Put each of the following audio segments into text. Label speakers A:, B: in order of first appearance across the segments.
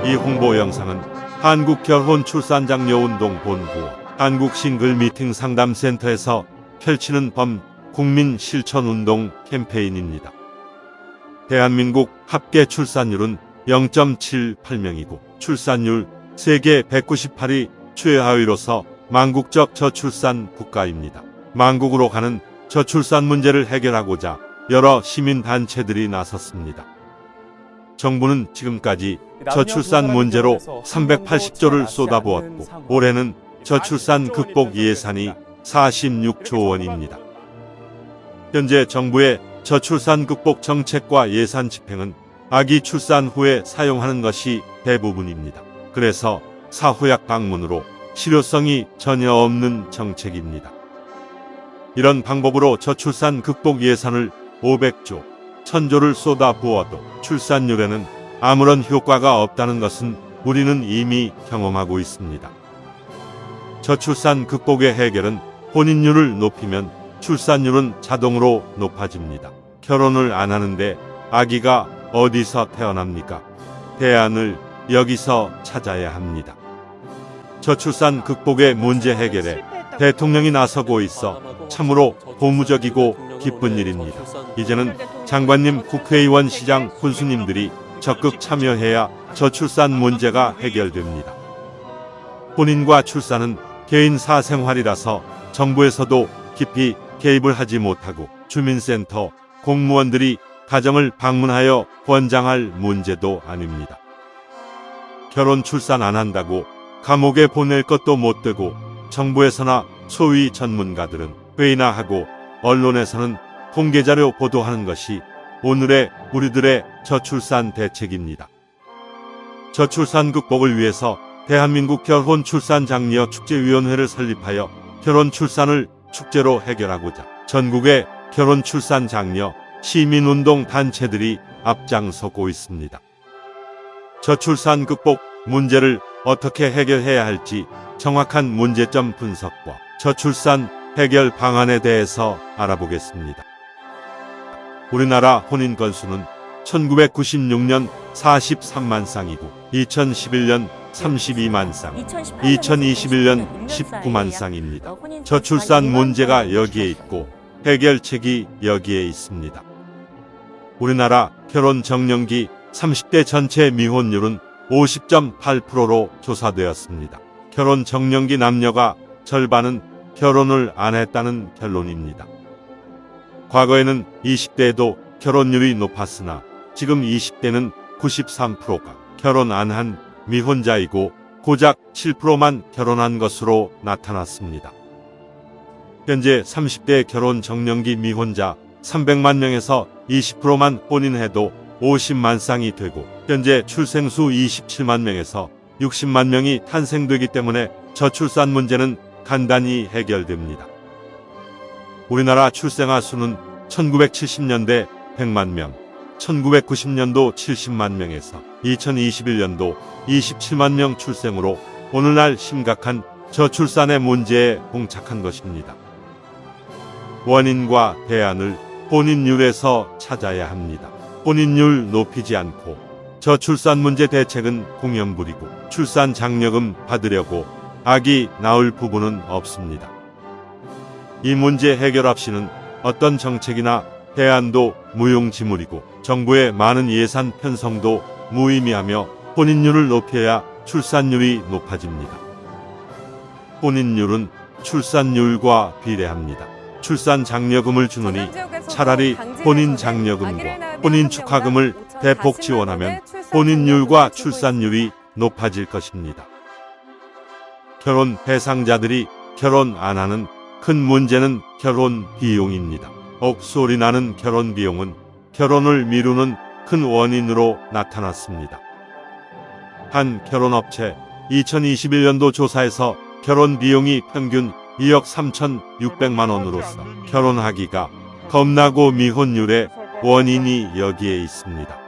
A: 이 홍보 영상은 한국결혼출산장려운동본부 한국싱글미팅 상담센터에서 펼치는 국민 실천운동 캠페인입니다. 대한민국 합계 출산율은 0.78명이고 출산율 세계 198위 최하위로서 망국적 저출산 국가입니다. 망국으로 가는 저출산 문제를 해결하고자 여러 시민단체들이 나섰습니다. 정부는 지금까지 저출산 문제로 380조를 쏟아부었고 올해는 저출산 극복 예산이 46조 원입니다. 현재 정부의 저출산 극복 정책과 예산 집행은 아기 출산 후에 사용하는 것이 대부분입니다. 그래서 사후약 방문으로 실효성이 전혀 없는 정책입니다. 이런 방법으로 저출산 극복 예산을 500조, 1000조를 쏟아부어도 출산율에는 아무런 효과가 없다는 것은 우리는 이미 경험하고 있습니다. 저출산 극복의 해결은 혼인율을 높이면 출산율은 자동으로 높아집니다. 결혼을 안 하는데 아기가 어디서 태어납니까? 대안을 여기서 찾아야 합니다. 저출산 극복의 문제 해결에 대통령이 나서고 있어 참으로 고무적이고 기쁜 일입니다. 이제는 장관님, 국회의원, 시장, 군수님들이 적극 참여해야 저출산 문제가 해결됩니다. 혼인과 출산은 개인 사생활이라서 정부에서도 깊이 개입을 하지 못하고 주민센터, 공무원들이 가정을 방문하여 권장할 문제도 아닙니다. 결혼 출산 안 한다고 감옥에 보낼 것도 못 되고 정부에서나 소위 전문가들은 회의나 하고 언론에서는 공개자료 보도하는 것이 오늘의 우리들의 저출산 대책입니다. 저출산 극복을 위해서 대한민국 결혼출산장려 축제위원회를 설립하여 결혼 출산을 축제로 해결하고자 전국의 결혼출산장려 시민운동 단체들이 앞장서고 있습니다. 저출산 극복 문제를 어떻게 해결해야 할지 정확한 문제점 분석과 저출산 해결 방안에 대해서 알아보겠습니다. 우리나라 혼인 건수는 1996년 43만 쌍이고 2011년 32만 쌍, 2021년 19만 쌍입니다. 저출산 문제가 여기에 있고 해결책이 여기에 있습니다. 우리나라 결혼 정년기 30대 전체 미혼율은 50.8%로 조사되었습니다. 결혼 정년기 남녀가 절반은 결혼을 안 했다는 결론입니다. 과거에는 20대에도 결혼율이 높았으나 지금 20대는 93%가 결혼 안 한 미혼자이고 고작 7%만 결혼한 것으로 나타났습니다. 현재 30대 결혼 정년기 미혼자 300만 명에서 20%만 혼인해도 50만 쌍이 되고 현재 출생수 27만 명에서 60만 명이 탄생되기 때문에 저출산 문제는 간단히 해결됩니다. 우리나라 출생아 수는 1970년대 100만 명, 1990년도 70만 명에서 2021년도 27만 명 출생으로 오늘날 심각한 저출산의 문제에 봉착한 것입니다. 원인과 대안을 혼인율에서 찾아야 합니다. 혼인율 높이지 않고 저출산 문제 대책은 공연부리고 출산 장려금 받으려고 아기 낳을 부부는 없습니다. 이 문제 해결 없이는 어떤 정책이나 대안도 무용지물이고 정부의 많은 예산 편성도 무의미하며 혼인율을 높여야 출산율이 높아집니다. 혼인율은 출산율과 비례합니다. 출산 장려금을 주느니 차라리 혼인 장려금과 혼인 축하금을 대폭 지원하면 혼인율과 출산율이 높아질 것입니다. 결혼 대상자들이 결혼 안 하는 큰 문제는 결혼 비용입니다. 억소리 나는 결혼 비용은 결혼을 미루는 큰 원인으로 나타났습니다. 한 결혼업체 2021년도 조사에서 결혼 비용이 평균 2억 3,600만 원으로서 결혼하기가 겁나고 미혼율의 원인이 여기에 있습니다.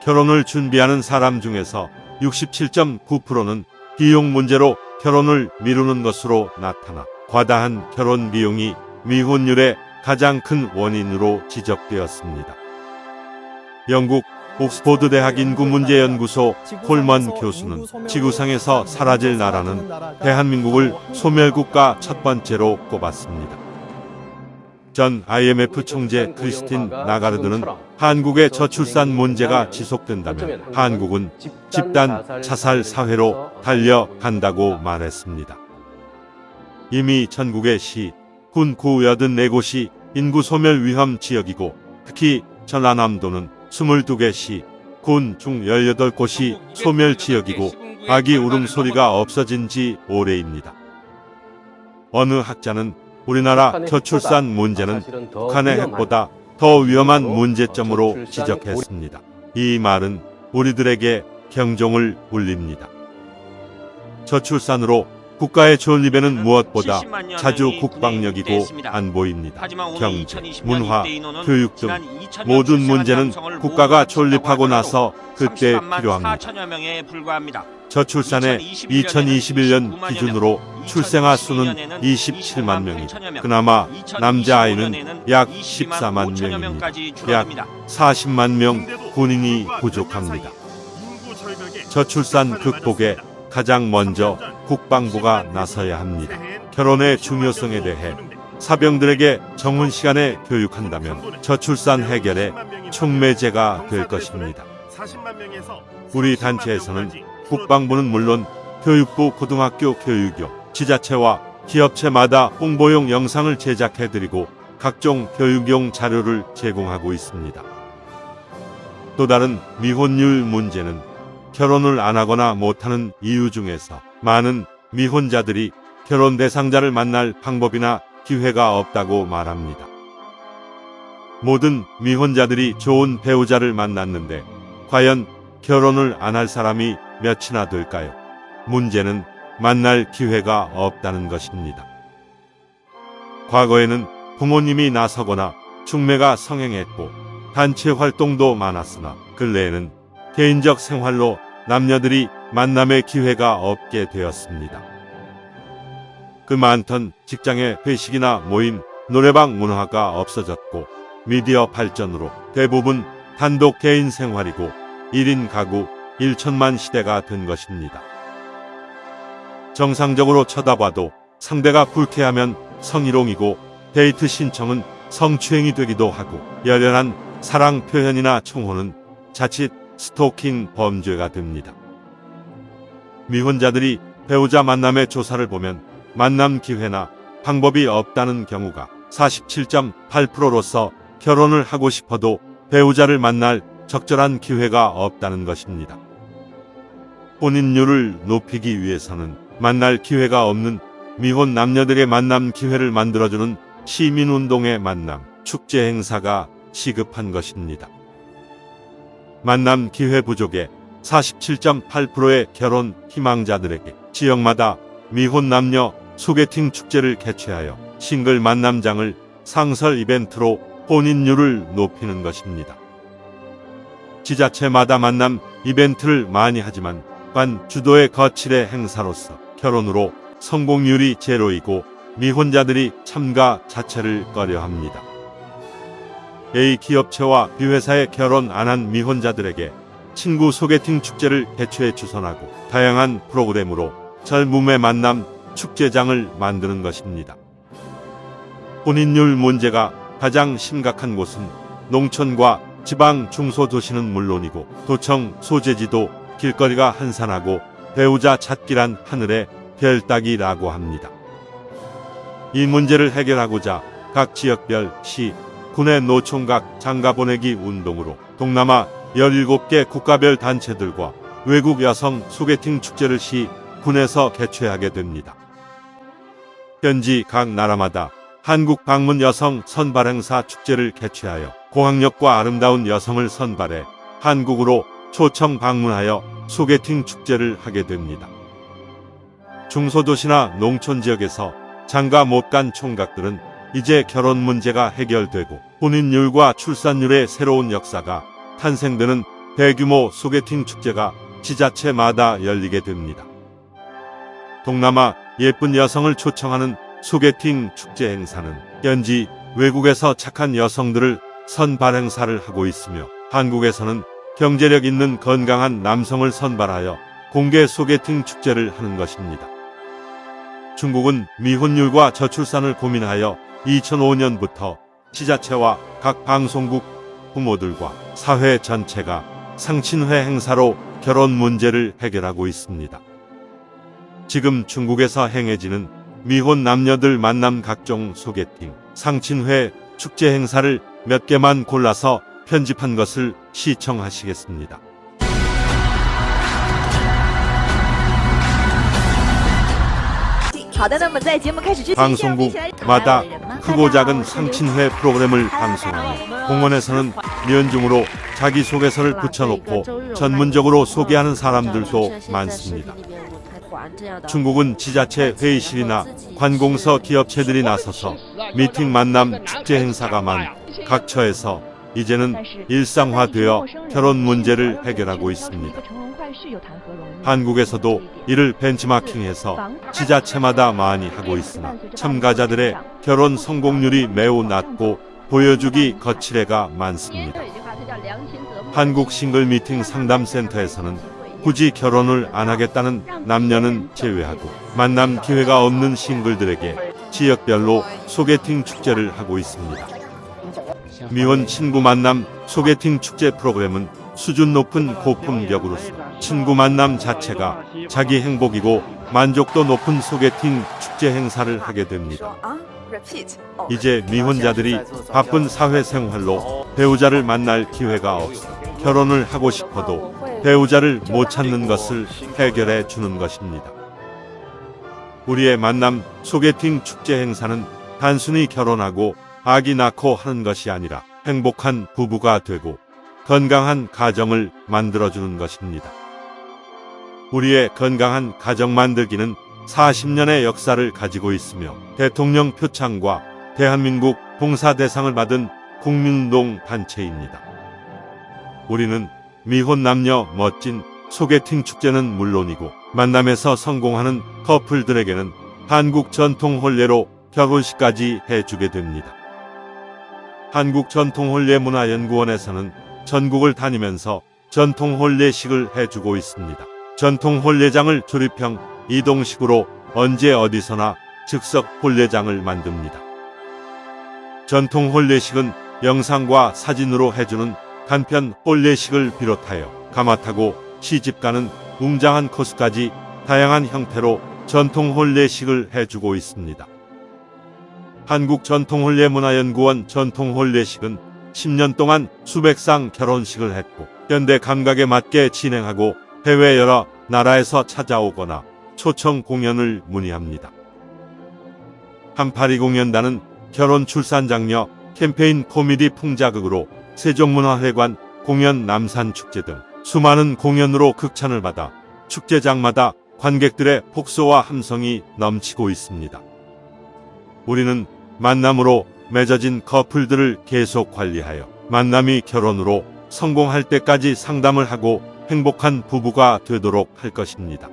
A: 결혼을 준비하는 사람 중에서 67.9%는 비용 문제로 결혼을 미루는 것으로 나타나 과다한 결혼 비용이 미혼율의 가장 큰 원인으로 지적되었습니다. 영국 옥스포드 대학 인구문제연구소 콜먼 교수는 지구상에서 사라질 나라는 대한민국을 소멸국가 첫 번째로 꼽았습니다. 전 IMF 총재 크리스틴 나가르드는 한국의 저출산 문제가 지속된다면 한국은 집단 자살 사회로 달려간다고 말했습니다. 이미 전국의 시, 군, 구 84곳이 인구 소멸 위험 지역이고 특히 전라남도는 22개 시, 군 중 18곳이 소멸 지역이고 아기 울음소리가 없어진 지 오래입니다. 어느 학자는 우리나라 저출산 문제는 북한의 핵보다 더 위험한 문제점으로 지적했습니다. 이 말은 우리들에게 경종을 울립니다. 저출산으로 국가의 존립에는 무엇보다 자주 국방력이고 안보입니다. 경제, 문화, 교육 등 모든 문제는 국가가 존립하고 나서 그때 필요합니다. 저출산의 2021년 기준으로 출생아 수는 27만 명이, 그나마 남자아이는 약 14만 명입니다. 약 40만 명 군인이 부족합니다. 저출산 극복에 가장 먼저 국방부가 나서야 합니다. 결혼의 중요성에 대해 사병들에게 정훈 시간에 교육한다면 저출산 해결에 촉매제가 될 것입니다. 우리 단체에서는 국방부는 물론 교육부, 고등학교 교육교, 지자체와 기업체마다 홍보용 영상을 제작해드리고 각종 교육용 자료를 제공하고 있습니다. 또 다른 미혼율 문제는 결혼을 안 하거나 못하는 이유 중에서 많은 미혼자들이 결혼 대상자를 만날 방법이나 기회가 없다고 말합니다. 모든 미혼자들이 좋은 배우자를 만났는데 과연 결혼을 안 할 사람이 몇이나 될까요? 문제는 만날 기회가 없다는 것입니다. 과거에는 부모님이 나서거나 중매가 성행했고 단체 활동도 많았으나 근래에는 개인적 생활로 남녀들이 만남의 기회가 없게 되었습니다. 그 많던 직장의 회식이나 모임, 노래방 문화가 없어졌고 미디어 발전으로 대부분 단독 개인 생활이고 1인 가구 1천만 시대가 된 것입니다. 정상적으로 쳐다봐도 상대가 불쾌하면 성희롱이고 데이트 신청은 성추행이 되기도 하고 열렬한 사랑 표현이나 총혼은 자칫 스토킹 범죄가 됩니다. 미혼자들이 배우자 만남의 조사를 보면 만남 기회나 방법이 없다는 경우가 47.8%로서 결혼을 하고 싶어도 배우자를 만날 적절한 기회가 없다는 것입니다. 혼인율을 높이기 위해서는 만날 기회가 없는 미혼 남녀들의 만남 기회를 만들어주는 시민운동의 만남, 축제 행사가 시급한 것입니다. 만남 기회 부족에 47.8%의 결혼 희망자들에게 지역마다 미혼 남녀 소개팅 축제를 개최하여 싱글 만남장을 상설 이벤트로 혼인율을 높이는 것입니다. 지자체마다 만남 이벤트를 많이 하지만 관 주도의 거칠의 행사로서 결혼으로 성공률이 제로이고 미혼자들이 참가 자체를 꺼려합니다. A 기업체와 B회사에 결혼 안 한 미혼자들에게 친구 소개팅 축제를 개최해 주선하고 다양한 프로그램으로 젊음의 만남 축제장을 만드는 것입니다. 혼인율 문제가 가장 심각한 곳은 농촌과 지방 중소도시는 물론이고 도청 소재지도 길거리가 한산하고 배우자 찾기란 하늘의 별 따기라고 합니다. 이 문제를 해결하고자 각 지역별 시, 군의 노총각 장가보내기 운동으로 동남아 17개 국가별 단체들과 외국 여성 소개팅 축제를 시, 군에서 개최하게 됩니다. 현지 각 나라마다 한국 방문 여성 선발 행사 축제를 개최하여 고학력과 아름다운 여성을 선발해 한국으로 초청 방문하여 소개팅 축제를 하게 됩니다. 중소도시나 농촌 지역에서 장가 못 간 총각들은 이제 결혼 문제가 해결되고 혼인율과 출산율의 새로운 역사가 탄생되는 대규모 소개팅 축제가 지자체마다 열리게 됩니다. 동남아 예쁜 여성을 초청하는 소개팅 축제 행사는 현지 외국에서 착한 여성들을 선발 행사를 하고 있으며 한국에서는 경제력 있는 건강한 남성을 선발하여 공개 소개팅 축제를 하는 것입니다. 중국은 미혼율과 저출산을 고민하여 2005년부터 지자체와 각 방송국 부모들과 사회 전체가 상친회 행사로 결혼 문제를 해결하고 있습니다. 지금 중국에서 행해지는 미혼 남녀들 만남 각종 소개팅, 상친회, 축제 행사를 몇 개만 골라서 편집한 것을 시청하시겠습니다. 방송국마다 크고 작은 상친회 프로그램을 방송하며 공원에서는 면중으로 자기소개서를 붙여놓고 전문적으로 소개하는 사람들도 많습니다. 중국은 지자체 회의실이나 관공서 기업체들이 나서서 미팅 만남 축제 행사가 많은 각 처에서 이제는 일상화되어 결혼 문제를 해결하고 있습니다. 한국에서도 이를 벤치마킹해서 지자체마다 많이 하고 있으나 참가자들의 결혼 성공률이 매우 낮고 보여주기 거칠애가 많습니다. 한국 싱글 미팅 상담센터에서는 굳이 결혼을 안 하겠다는 남녀는 제외하고 만남 기회가 없는 싱글들에게 지역별로 소개팅 축제를 하고 있습니다. 미혼 친구 만남 소개팅 축제 프로그램은 수준 높은 고품격으로서 친구 만남 자체가 자기 행복이고 만족도 높은 소개팅 축제 행사를 하게 됩니다. 이제 미혼자들이 바쁜 사회생활로 배우자를 만날 기회가 없어 결혼을 하고 싶어도 배우자를 못 찾는 것을 해결해 주는 것입니다. 우리의 만남 소개팅 축제 행사는 단순히 결혼하고 아기 낳고 하는 것이 아니라 행복한 부부가 되고 건강한 가정을 만들어주는 것입니다. 우리의 건강한 가정 만들기는 40년의 역사를 가지고 있으며 대통령 표창과 대한민국 봉사대상을 받은 국민운동 단체입니다. 우리는 미혼 남녀 멋진 소개팅 축제는 물론이고 만남에서 성공하는 커플들에게는 한국 전통 혼례로 결혼식까지 해주게 됩니다. 한국전통혼례문화연구원에서는 전국을 다니면서 전통혼례식을 해주고 있습니다. 전통혼례장을 조립형 이동식으로 언제 어디서나 즉석 혼례장을 만듭니다. 전통혼례식은 영상과 사진으로 해주는 간편 혼례식을 비롯하여 가마타고 시집가는 웅장한 코스까지 다양한 형태로 전통혼례식을 해주고 있습니다. 한국전통혼례문화연구원 전통혼례식은 10년 동안 수백 상 결혼식을 했고 현대 감각에 맞게 진행하고 해외 여러 나라에서 찾아오거나 초청 공연을 문의합니다. 3820년단은 결혼 출산 장려 캠페인 코미디 풍자극으로 세종문화회관 공연 남산축제 등 수많은 공연으로 극찬을 받아 축제장마다 관객들의 폭소와 함성이 넘치고 있습니다. 우리는 만남으로 맺어진 커플들을 계속 관리하여 만남이 결혼으로 성공할 때까지 상담을 하고 행복한 부부가 되도록 할 것입니다.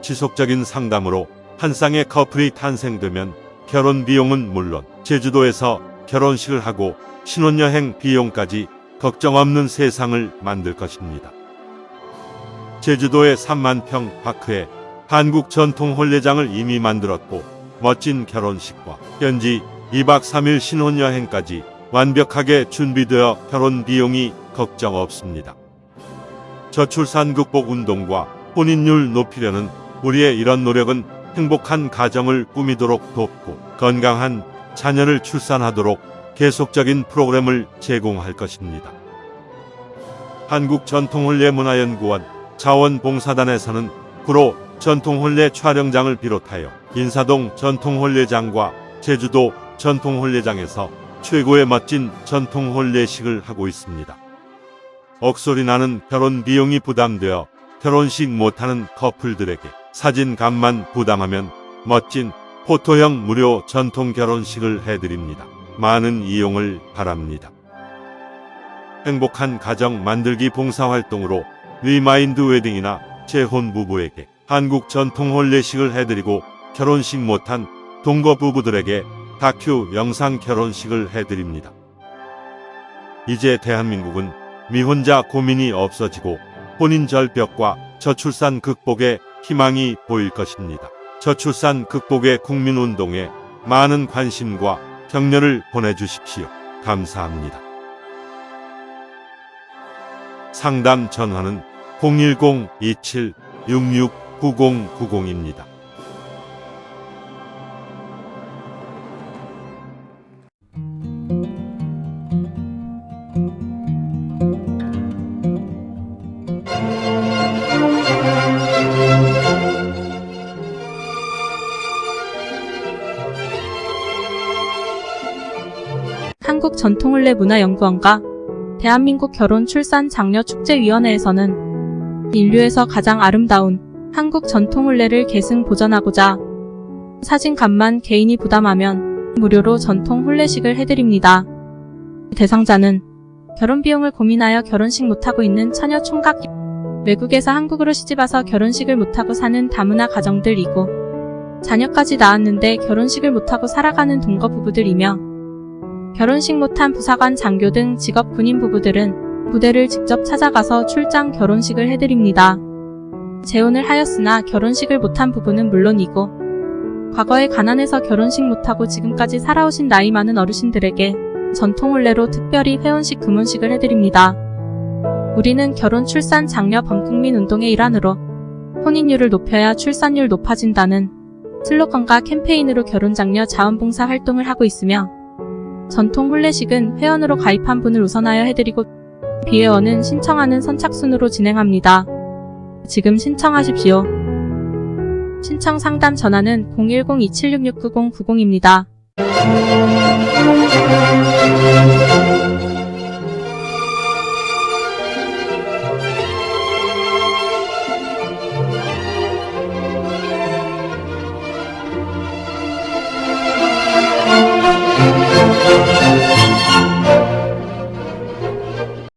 A: 지속적인 상담으로 한 쌍의 커플이 탄생되면 결혼 비용은 물론 제주도에서 결혼식을 하고 신혼여행 비용까지 걱정 없는 세상을 만들 것입니다. 제주도의 3만 평 파크에 한국 전통 혼례장을 이미 만들었고 멋진 결혼식과 현지 2박 3일 신혼여행까지 완벽하게 준비되어 결혼 비용이 걱정 없습니다. 저출산 극복 운동과 혼인율 높이려는 우리의 이런 노력은 행복한 가정을 꾸미도록 돕고 건강한 자녀를 출산하도록 계속적인 프로그램을 제공할 것입니다. 한국전통혼례문화연구원 자원봉사단에서는 구로 전통혼례 촬영장을 비롯하여 인사동 전통혼례장과 제주도 전통혼례장에서 최고의 멋진 전통혼례식을 하고 있습니다. 억소리 나는 결혼 비용이 부담되어 결혼식 못하는 커플들에게 사진값만 부담하면 멋진 포토형 무료 전통 결혼식을 해드립니다. 많은 이용을 바랍니다. 행복한 가정 만들기 봉사활동으로 리마인드 웨딩이나 재혼 부부에게 한국 전통 혼례식을 해드리고 결혼식 못한 동거 부부들에게 다큐 영상 결혼식을 해드립니다. 이제 대한민국은 미혼자 고민이 없어지고 혼인 절벽과 저출산 극복의 희망이 보일 것입니다. 저출산 극복의 국민운동에 많은 관심과 격려를 보내주십시오. 감사합니다. 상담 전화는 010-2766-9090입니다.
B: 한국전통을레문화연구원과 대한민국 결혼 출산 장려축제위원회에서는 인류에서 가장 아름다운 한국 전통을레를 계승 보존하고자 사진값만 개인이 부담하면 무료로 전통 혼례식을 해드립니다. 대상자는 결혼비용을 고민하여 결혼식 못하고 있는 처녀 총각, 외국에서 한국으로 시집와서 결혼식을 못하고 사는 다문화 가정들이고 자녀까지 낳았는데 결혼식을 못하고 살아가는 동거 부부들이며 결혼식 못한 부사관, 장교 등 직업 군인 부부들은 부대를 직접 찾아가서 출장 결혼식을 해드립니다. 재혼을 하였으나 결혼식을 못한 부부는 물론이고 과거에 가난해서 결혼식 못하고 지금까지 살아오신 나이 많은 어르신들에게 전통혼례로 특별히 회혼식, 금혼식을 해드립니다. 우리는 결혼, 출산, 장려 범국민 운동의 일환으로 혼인율을 높여야 출산율 높아진다는 슬로건과 캠페인으로 결혼장려 자원봉사 활동을 하고 있으며 전통 혼례식은 회원으로 가입한 분을 우선하여 해드리고 비회원은 신청하는 선착순으로 진행합니다. 지금 신청하십시오. 신청 상담 전화는 010-2766-9090입니다.